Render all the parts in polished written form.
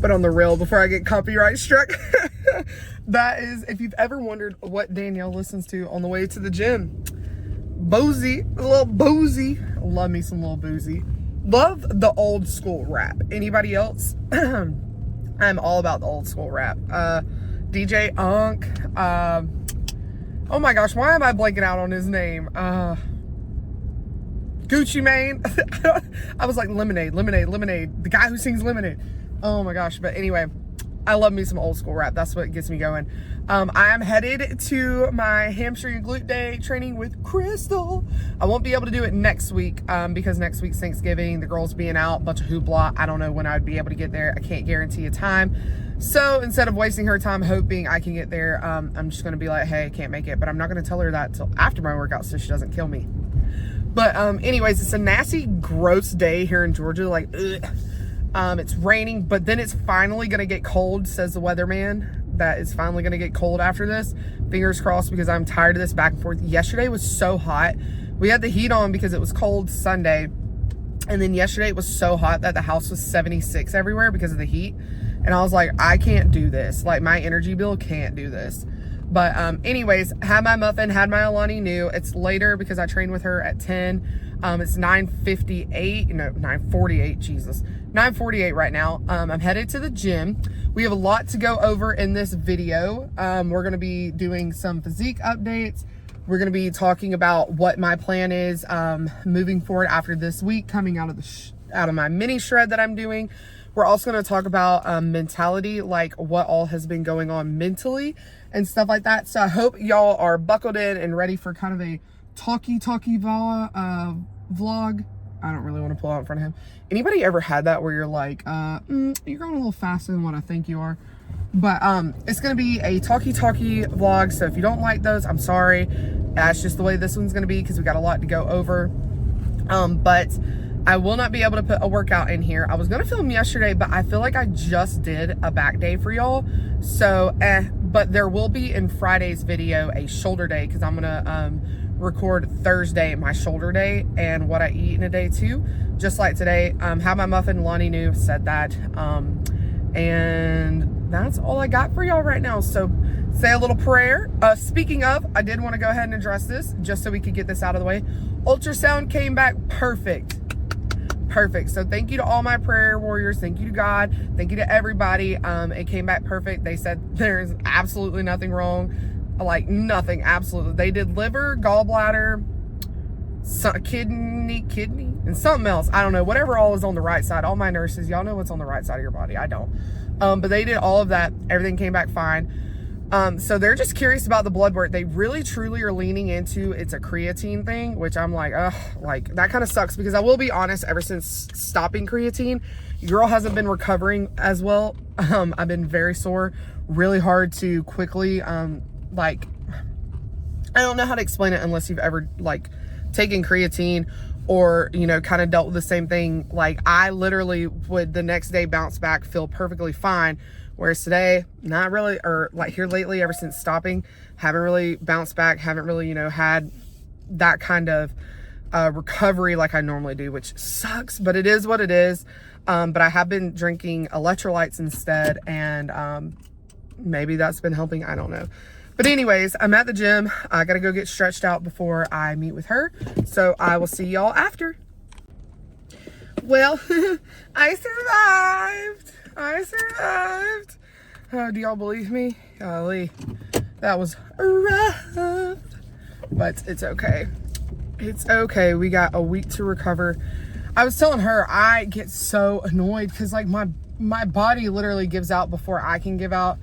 put on the reel before I get copyright struck. That is, if you've ever wondered what Danielle listens to on the way to the gym. Boozy, a little boozy. Love me some little boozy. Love the old school rap. Anybody else? I'm all about the old school rap. DJ Unk. Oh my gosh, why am I blanking out on his name? Gucci Mane. I was like Lemonade. The guy who sings Lemonade. Oh my gosh. But anyway, I love me some old school rap. That's what gets me going. I am headed to my hamstring and glute day training with Crystal. I won't be able to do it next week because next week's Thanksgiving, the girls being out, bunch of hoopla. I don't know when I'd be able to get there. I can't guarantee a time. So instead of wasting her time hoping I can get there, I'm just going to be like, hey, I can't make it. But I'm not going to tell her that till after my workout so she doesn't kill me. But anyways, it's a nasty, gross day here in Georgia. Like, ugh. It's raining, but then it's finally going to get cold, says the weatherman. That it's finally going to get cold after this. Fingers crossed, because I'm tired of this back and forth. Yesterday was so hot. We had the heat on because it was cold Sunday. And then yesterday it was so hot that the house was 76 everywhere because of the heat. And I was like, I can't do this. Like, my energy bill can't do this. But anyways, had my muffin, had my Alani Nu. It's later because I trained with her at 10. It's 9:58, no, 9:48, Jesus. 9:48 right now. I'm headed to the gym. We have a lot to go over in this video. We're going to be doing some physique updates. We're going to be talking about what my plan is moving forward after this week, coming out of my mini shred that I'm doing. We're also going to talk about mentality, like what all has been going on mentally and stuff like that. So I hope y'all are buckled in and ready for kind of a talky vlog. I don't really want to pull out in front of him. Anybody ever had that where you're like, you're going a little faster than what I think you are? But it's going to be a talky vlog. So if you don't like those, I'm sorry. That's just the way this one's going to be because we got a lot to go over. But I will not be able to put a workout in here. I was going to film yesterday, but I feel like I just did a back day for y'all. So, but there will be in Friday's video a shoulder day because I'm going to record Thursday, my shoulder day, and what I eat in a day too. Just like today, have my muffin, Alani Nu, said that. And that's all I got for y'all right now. So say a little prayer. Speaking of, I did want to go ahead and address this just so we could get this out of the way. Ultrasound came back perfect. So thank you to all my prayer warriors. Thank you to God. Thank you to everybody. It came back perfect. They said there's absolutely nothing wrong. Like nothing, absolutely. They did liver, gallbladder, kidney, and something else. I don't know. Whatever all is on the right side. All my nurses, y'all know what's on the right side of your body. I don't. But they did all of that. Everything came back fine. So they're just curious about the blood work. They really, truly are leaning into it's a creatine thing, which I'm like, ugh, like that kind of sucks because I will be honest, ever since stopping creatine, your girl hasn't been recovering as well. I've been very sore, really hard to quickly, like, I don't know how to explain it unless you've ever like taken creatine or, you know, kind of dealt with the same thing. Like I literally would the next day bounce back, feel perfectly fine. Whereas today, not really, or like here lately, ever since stopping, haven't really bounced back, haven't really, you know, had that kind of recovery like I normally do, which sucks, but it is what it is. But I have been drinking electrolytes instead, and maybe that's been helping, I don't know. But anyways, I'm at the gym. I gotta go get stretched out before I meet with her. So I will see y'all after. Well, I survived. Do y'all believe me? Golly, that was rough. But it's okay. It's okay. We got a week to recover. I was telling her I get so annoyed because like my body literally gives out before I can give out.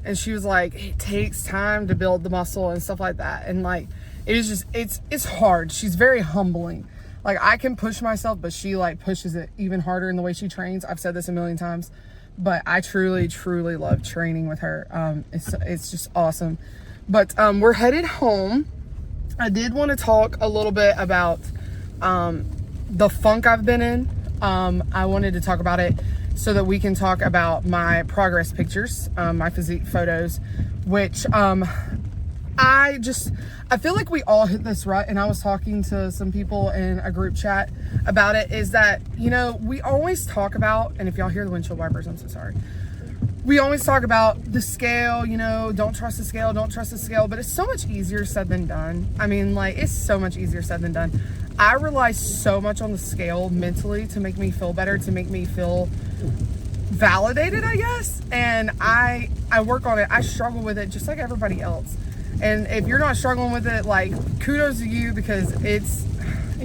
And she was like, it takes time to build the muscle and stuff like that. And like, it is just, it's hard. She's very humbling. Like I can push myself, but she like pushes it even harder in the way she trains. I've said this a million times, but I truly love training with her. It's just awesome. But we're headed home. I did want to talk a little bit about the funk I've been in. I wanted to talk about it so that we can talk about my progress pictures, my physique photos, which I feel like we all hit this rut, and I was talking to some people in a group chat about it, is that, you know, we always talk about, and if y'all hear the windshield wipers, I'm so sorry. we always talk about the scale, you know, don't trust the scale, don't trust the scale, but it's so much easier said than done. I mean, like, it's so much easier said than done. I rely so much on the scale mentally to make me feel better, to make me feel validated, I guess. And I work on it. I struggle with it just like everybody else. And if you're not struggling with it, like, kudos to you, because it's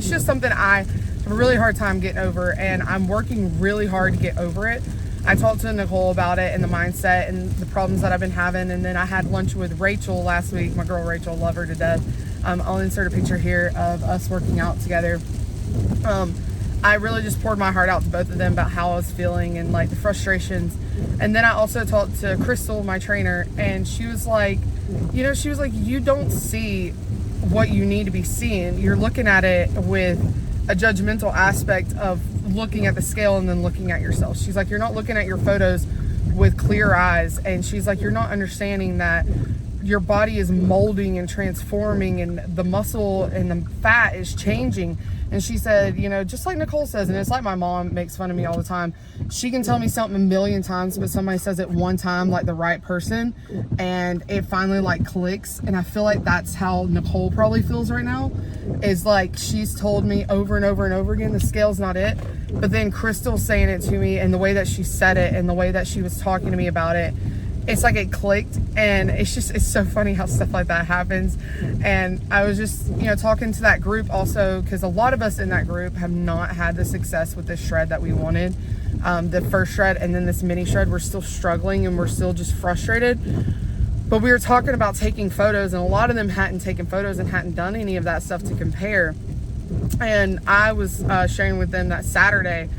just something I have a really hard time getting over, and I'm working really hard to get over it. I talked to Nicole about it and the mindset and the problems that I've been having. And then I had lunch with Rachel last week. My girl Rachel, love her to death. I'll insert a picture here of us working out together. I really just poured my heart out to both of them about how I was feeling and like the frustrations. And then I also talked to Crystal, my trainer, and she was like, you know, you don't see what you need to be seeing. You're looking at it with a judgmental aspect of looking at the scale and then looking at yourself. She's like, you're not looking at your photos with clear eyes. And she's like, you're not understanding that your body is molding and transforming, and the muscle and the fat is changing. And she said, you know, just like Nicole says, and it's like my mom makes fun of me all the time. She can tell me something a million times, but somebody says it one time, like the right person, and it finally like clicks. And I feel like that's how Nicole probably feels right now, is like she's told me over and over and over again, the scale's not it. But then Crystal saying it to me, and the way that she said it and the way that she was talking to me about it, it's like it clicked. And it's so funny how stuff like that happens. And I was just, you know, talking to that group also, because a lot of us in that group have not had the success with this shred that we wanted. The first shred and then this mini shred, we're still struggling and we're still just frustrated. But we were talking about taking photos, and a lot of them hadn't taken photos and hadn't done any of that stuff to compare. And I was sharing with them that Saturday,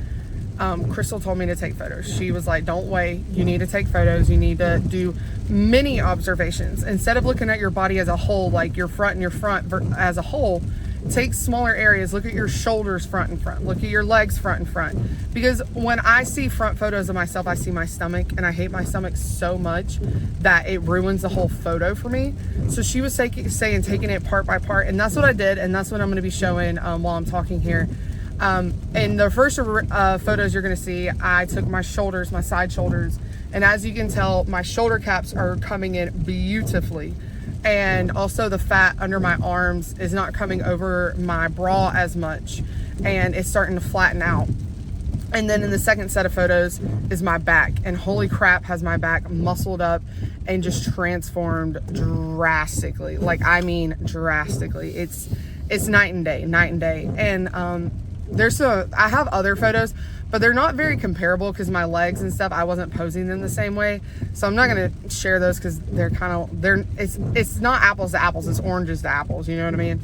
Crystal told me to take photos. She was like, don't wait, you need to take photos. You need to do mini observations. Instead of looking at your body as a whole, like your front and your front as a whole, take smaller areas. Look at your shoulders front and front. Look at your legs front and front. Because when I see front photos of myself, I see my stomach, and I hate my stomach so much that it ruins the whole photo for me. So she was taking it part by part, and that's what I did, and that's what I'm going to be showing while I'm talking here. In the first photos you're going to see, I took my shoulders, my side shoulders, and as you can tell, my shoulder caps are coming in beautifully. And also the fat under my arms is not coming over my bra as much, and it's starting to flatten out. And then in the second set of photos is my back, and holy crap, has my back muscled up and just transformed drastically. Like, I mean drastically. It's night and day. And I have other photos, but they're not very comparable because my legs and stuff, I wasn't posing them the same way. So I'm not going to share those because it's not apples to apples, it's oranges to apples, you know what I mean?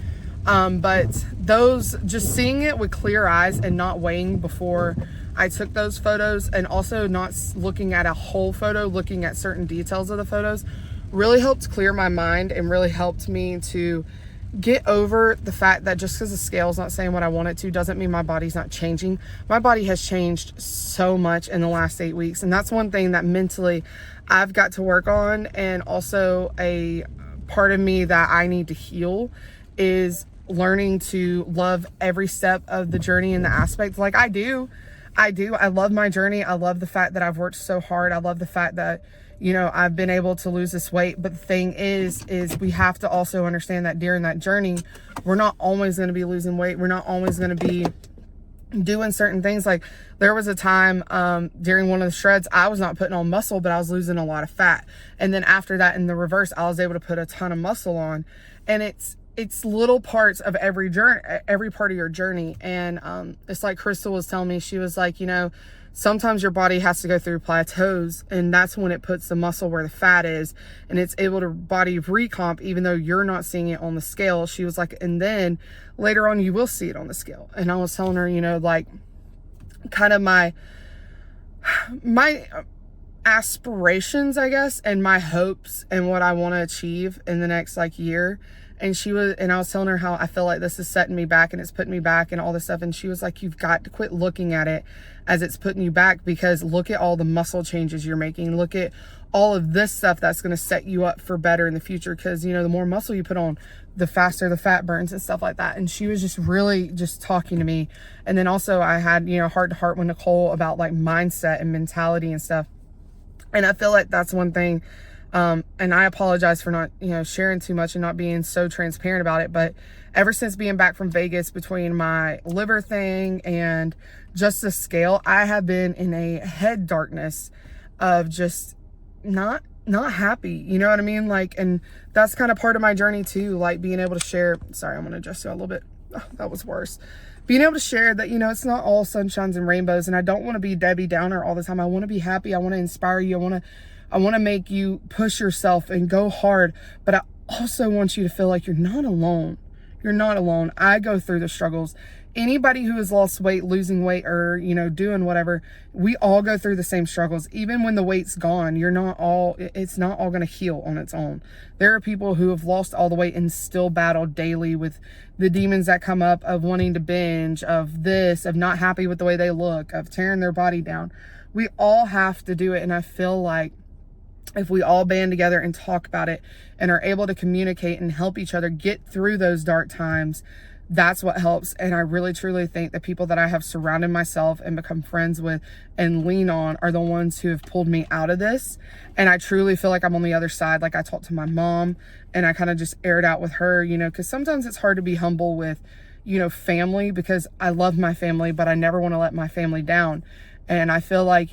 But those, just seeing it with clear eyes and not weighing before I took those photos, and also not looking at a whole photo, looking at certain details of the photos, really helped clear my mind and really helped me to get over the fact that just because the scale's not saying what I want it to doesn't mean my body's not changing. My body has changed so much in the last 8 weeks, and that's one thing that mentally I've got to work on. And also a part of me that I need to heal is learning to love every step of the journey and the aspect. Like I do. I love my journey. I love the fact that I've worked so hard. I love the fact that, you know, I've been able to lose this weight. But the thing is we have to also understand that during that journey, we're not always going to be losing weight. We're not always going to be doing certain things. Like there was a time during one of the shreds, I was not putting on muscle, but I was losing a lot of fat. And then after that, in the reverse, I was able to put a ton of muscle on. And it's little parts of every part of your journey. And it's like Crystal was telling me, she was like, you know, sometimes your body has to go through plateaus, and that's when it puts the muscle where the fat is, and it's able to body recomp even though you're not seeing it on the scale. She was like, and then later on you will see it on the scale. And I was telling her, you know, like kind of my aspirations, I guess, and my hopes and what I want to achieve in the next like year. And I was telling her how I feel like this is setting me back and it's putting me back and all this stuff. And she was like, you've got to quit looking at it as it's putting you back, because look at all the muscle changes you're making. Look at all of this stuff that's going to set you up for better in the future. Because, you know, the more muscle you put on, the faster the fat burns and stuff like that. And she was just really just talking to me. And then also I had, you know, heart to heart with Nicole about like mindset and mentality and stuff. And I feel like that's one thing. And I apologize for not, sharing too much and not being so transparent about it. But ever since being back from Vegas, between my liver thing and just the scale, I have been in a head darkness of just not happy. You know what I mean? Like, and that's kind of part of my journey too. Like being able to share, sorry, I'm going to adjust you a little bit. Oh, that was worse. Being able to share that, it's not all sunshines and rainbows, and I don't want to be Debbie Downer all the time. I want to be happy. I want to inspire you. I want to make you push yourself and go hard, but I also want you to feel like you're not alone. You're not alone. I go through the struggles. Anybody who has lost weight, losing weight, or, doing whatever, we all go through the same struggles. Even when the weight's gone, it's not all going to heal on its own. There are people who have lost all the weight and still battle daily with the demons that come up of wanting to binge, of not happy with the way they look, of tearing their body down. We all have to do it. And I feel like if we all band together and talk about it and are able to communicate and help each other get through those dark times, that's what helps. And I really truly think the people that I have surrounded myself and become friends with and lean on are the ones who have pulled me out of this. And I truly feel like I'm on the other side. Like I talked to my mom and I kind of just aired out with her, because sometimes it's hard to be humble with, family, because I love my family, but I never want to let my family down. And I feel like,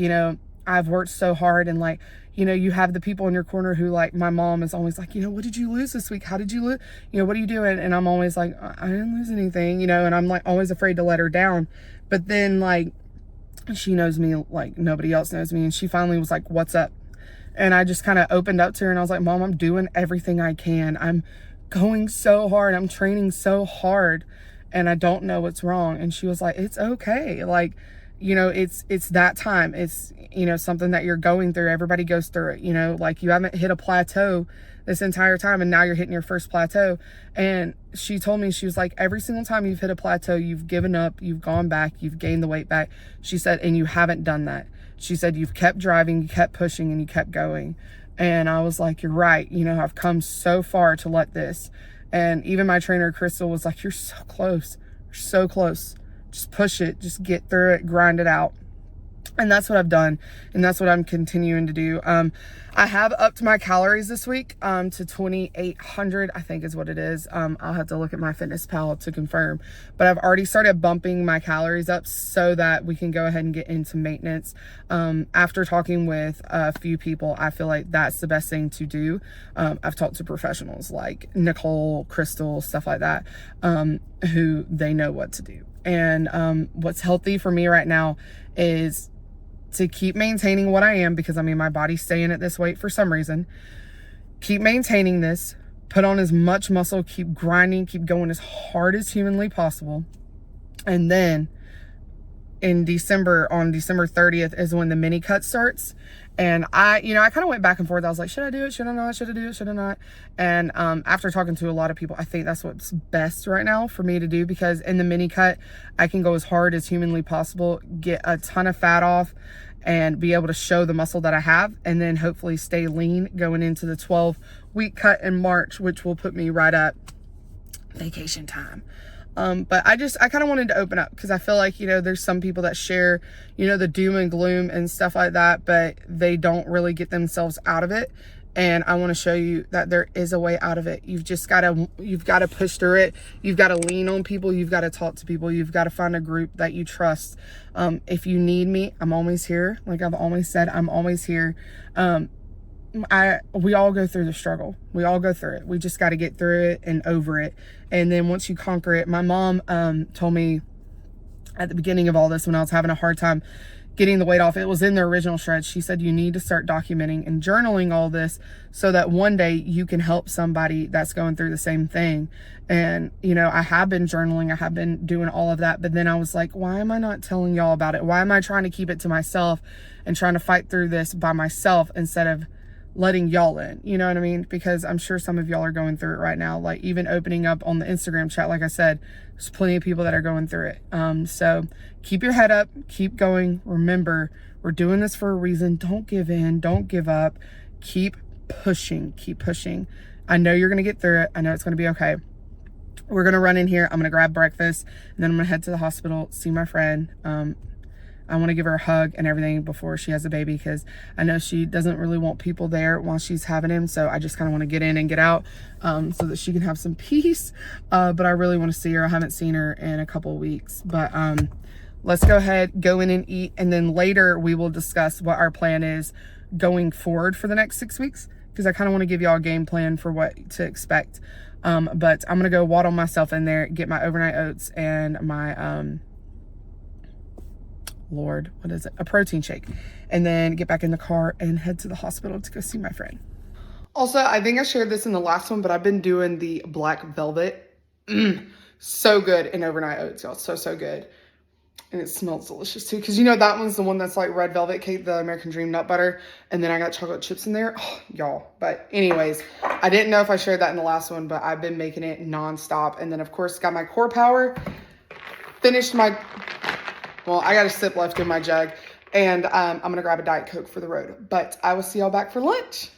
I've worked so hard, and like, you have the people in your corner who, like, my mom is always like, what did you lose this week? How did you lose? What are you doing? And I'm always like, I didn't lose anything, and I'm like always afraid to let her down. But then like, she knows me like nobody else knows me. And she finally was like, what's up? And I just kind of opened up to her and I was like, Mom, I'm doing everything I can. I'm going so hard. I'm training so hard and I don't know what's wrong. And she was like, it's okay. Like, it's that time. It's, something that you're going through. Everybody goes through it, like you haven't hit a plateau this entire time and now you're hitting your first plateau. And she told me, she was like, every single time you've hit a plateau, you've given up, you've gone back, you've gained the weight back. She said, and you haven't done that. She said, you've kept driving, you kept pushing, and you kept going. And I was like, you're right. I've come so far to let this. And even my trainer, Crystal, was like, you're so close. You're so close. Just push it, just get through it, grind it out. And that's what I've done. And that's what I'm continuing to do. I have upped my calories this week to 2,800, I think is what it is. I'll have to look at my FitnessPal to confirm. But I've already started bumping my calories up so that we can go ahead and get into maintenance. After talking with a few people, I feel like that's the best thing to do. I've talked to professionals like Nicole, Crystal, stuff like that, who they know what to do. And what's healthy for me right now is to keep maintaining what I am, because my body's staying at this weight for some reason. Keep maintaining this, put on as much muscle, keep grinding, keep going as hard as humanly possible. And then in December, on December 30th is when the mini cut starts. And I kind of went back and forth. I was like, should I do it? Should I not? Should I do it? Should I not? And after talking to a lot of people, I think that's what's best right now for me to do, because in the mini cut, I can go as hard as humanly possible, get a ton of fat off, and be able to show the muscle that I have, and then hopefully stay lean going into the 12-week cut in March, which will put me right at vacation time. But I kind of wanted to open up, because I feel like, there's some people that share, the doom and gloom and stuff like that, but they don't really get themselves out of it. And I want to show you that there is a way out of it. You've got to push through it. You've got to lean on people. You've got to talk to people. You've got to find a group that you trust. If you need me, I'm always here. Like I've always said, I'm always here. We all go through the struggle. We all go through it. We just got to get through it and over it. And then once you conquer it, my mom told me at the beginning of all this, when I was having a hard time getting the weight off, it was in the original shred. She said, you need to start documenting and journaling all this so that one day you can help somebody that's going through the same thing. And, I have been journaling. I have been doing all of that. But then I was like, why am I not telling y'all about it? Why am I trying to keep it to myself and trying to fight through this by myself instead of letting y'all in? You know what I mean? Because I'm sure some of y'all are going through it right now. Like even opening up on the Instagram chat, like I said, there's plenty of people that are going through it. So keep your head up, keep going. Remember, we're doing this for a reason. Don't give in, don't give up. Keep pushing, keep pushing. I know you're going to get through it. I know it's going to be okay. We're going to run in here. I'm going to grab breakfast and then I'm going to head to the hospital, see my friend. I want to give her a hug and everything before she has a baby, because I know she doesn't really want people there while she's having him. So I just kind of want to get in and get out so that she can have some peace. But I really want to see her. I haven't seen her in a couple of weeks. But let's go ahead, go in and eat. And then later we will discuss what our plan is going forward for the next 6 weeks, because I kind of want to give y'all a game plan for what to expect. But I'm going to go waddle myself in there, get my overnight oats and my, Lord, what is it? A protein shake. And then get back in the car and head to the hospital to go see my friend. Also, I think I shared this in the last one, but I've been doing the black velvet. So good in overnight oats, y'all. So good. And it smells delicious too, because you know that one's the one that's like red velvet cake, the American Dream nut butter, and then I got chocolate chips in there. Oh, y'all. But anyways, I didn't know if I shared that in the last one, but I've been making it nonstop. And then of course got my core power, finished my, well, I got a sip left in my jug, and I'm gonna grab a Diet Coke for the road. But I will see y'all back for lunch.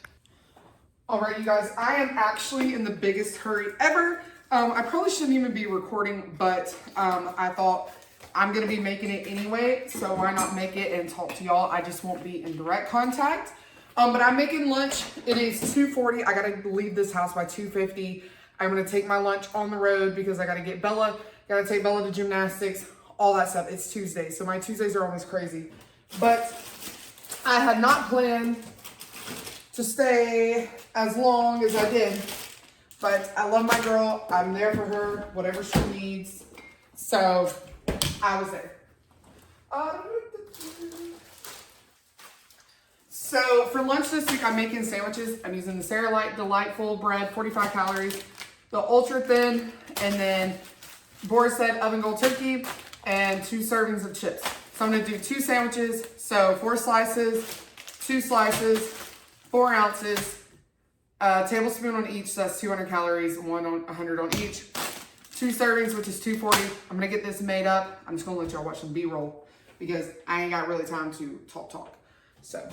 All right, you guys, I am actually in the biggest hurry ever. I probably shouldn't even be recording, but I thought, I'm gonna be making it anyway, so why not make it and talk to y'all? I just won't be in direct contact. But I'm making lunch. It is 2:40. I gotta leave this house by 2:50. I'm gonna take my lunch on the road because I gotta get Bella, gotta take Bella to gymnastics, all that stuff. It's Tuesday, so my Tuesdays are always crazy. But I had not planned to stay as long as I did. But I love my girl. I'm there for her, whatever she needs. So I was there. So for lunch this week, I'm making sandwiches. I'm using the Sarah Light Delightful bread, 45 calories, the ultra thin, and then Boris said oven gold turkey, and 2 servings of chips. So I'm gonna do 2 sandwiches. So 4 slices, 2 slices, 4 ounces, a tablespoon on each. So that's 200 calories, 100 on each. 2 servings, which is 240. I'm gonna get this made up. I'm just gonna let y'all watch some B-roll because I ain't got really time to talk. So.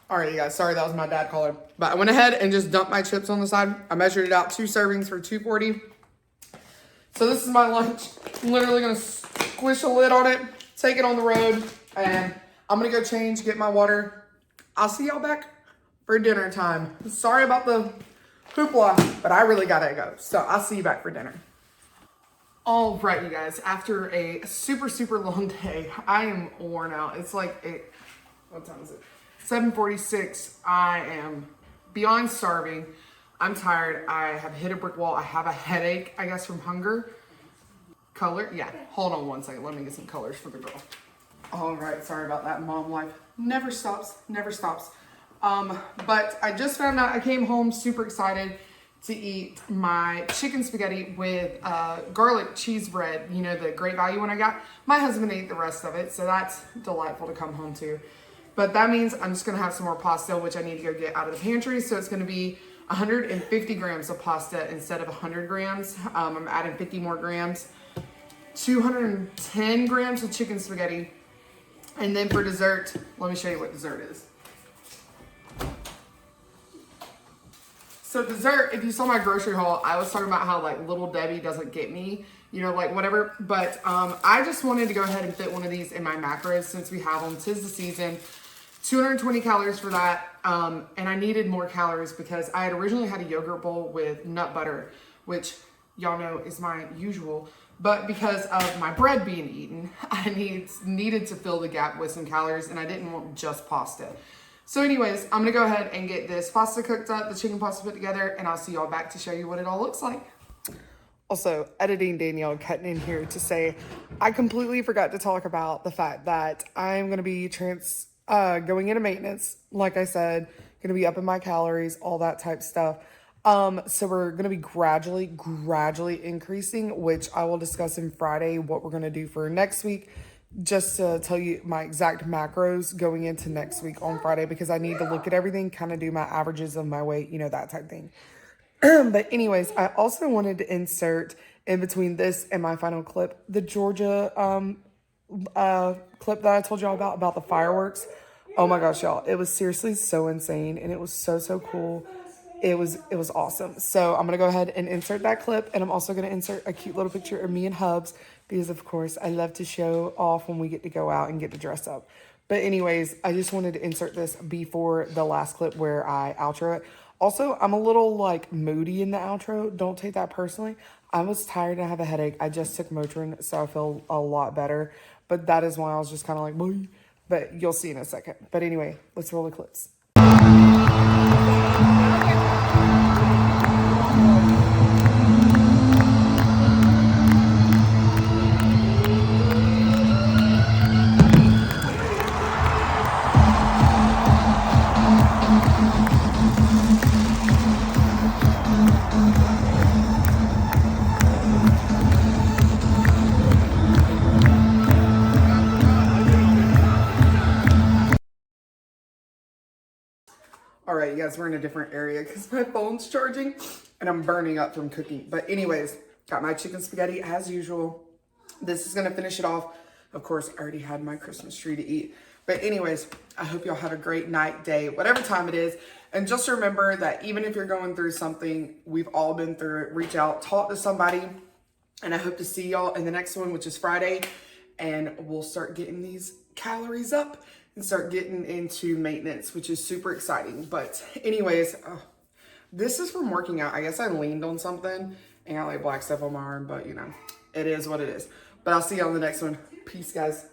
All right, you guys, sorry, that was my dad calling. But I went ahead and just dumped my chips on the side. I measured it out, 2 servings for 240. So this is my lunch. I'm literally gonna squish a lid on it, take it on the road, and I'm gonna go change, get my water. I'll see y'all back for dinner time. Sorry about the hoopla, but I really gotta go. So I'll see you back for dinner. All right, you guys, after a super long day, I am worn out. It's like, what time is it? 7:46. I am beyond starving. I'm tired. I have hit a brick wall. I have a headache, I guess, from hunger. Color? Yeah. Hold on one second. Let me get some colors for the girl. All right. Sorry about that. Mom life never stops. Never stops. But I just found out, I came home super excited to eat my chicken spaghetti with garlic cheese bread. You know, the Great Value one I got. My husband ate the rest of it, so that's delightful to come home to. But that means I'm just gonna have some more pasta, which I need to go get out of the pantry. So it's gonna be 150 grams of pasta instead of 100 grams. I'm adding 50 more grams. 210 grams of chicken spaghetti. And then for dessert, let me show you what dessert is. So dessert, if you saw my grocery haul, I was talking about how like Little Debbie doesn't get me, you know, like whatever. But I just wanted to go ahead and fit one of these in my macros since we have them. 'Tis the season. 220 calories for that. And I needed more calories because I had originally had a yogurt bowl with nut butter, which y'all know is my usual. But because of my bread being eaten, I needed to fill the gap with some calories, and I didn't want just pasta. So anyways, I'm gonna go ahead and get this pasta cooked up, the chicken pasta put together, and I'll see y'all back to show you what it all looks like. Also, editing Danielle cutting in here to say, I completely forgot to talk about the fact that I'm gonna be going into maintenance. Like I said, gonna be up in my calories, all that type stuff. So we're gonna be gradually increasing, which I will discuss in Friday what we're gonna do for next week just to tell you my exact macros going into next week on Friday, because I need to look at everything, kind of do my averages of my weight, you know, that type thing. But anyways, I also wanted to insert in between this and my final clip, the Georgia clip that I told y'all about the fireworks. Oh my gosh, y'all. It was seriously so insane, and it was so cool. It was awesome. So I'm gonna go ahead and insert that clip, and I'm also gonna insert a cute little picture of me and Hubs, because of course I love to show off when we get to go out and get to dress up. But anyways, I just wanted to insert this before the last clip where I outro it. Also, I'm a little like moody in the outro. Don't take that personally. I was tired and I have a headache. I just took Motrin, so I feel a lot better. But that is why I was just kind of like, boy. But you'll see in a second. But anyway, let's roll the clips. All right, you guys, we're in a different area because my phone's charging and I'm burning up from cooking. But anyways, got my chicken spaghetti as usual. This is gonna finish it off. Of course, I already had my Christmas tree to eat. But anyways, I hope y'all have a great night, day, whatever time it is. And just remember that even if you're going through something, we've all been through it. Reach out, talk to somebody. And I hope to see y'all in the next one, which is Friday. And we'll start getting these calories up and start getting into maintenance, which is super exciting. But anyways, this is from working out. I guess I leaned on something and got like black stuff on my arm, but you know, it is what it is. But I'll see y'all in the next one. Peace, guys.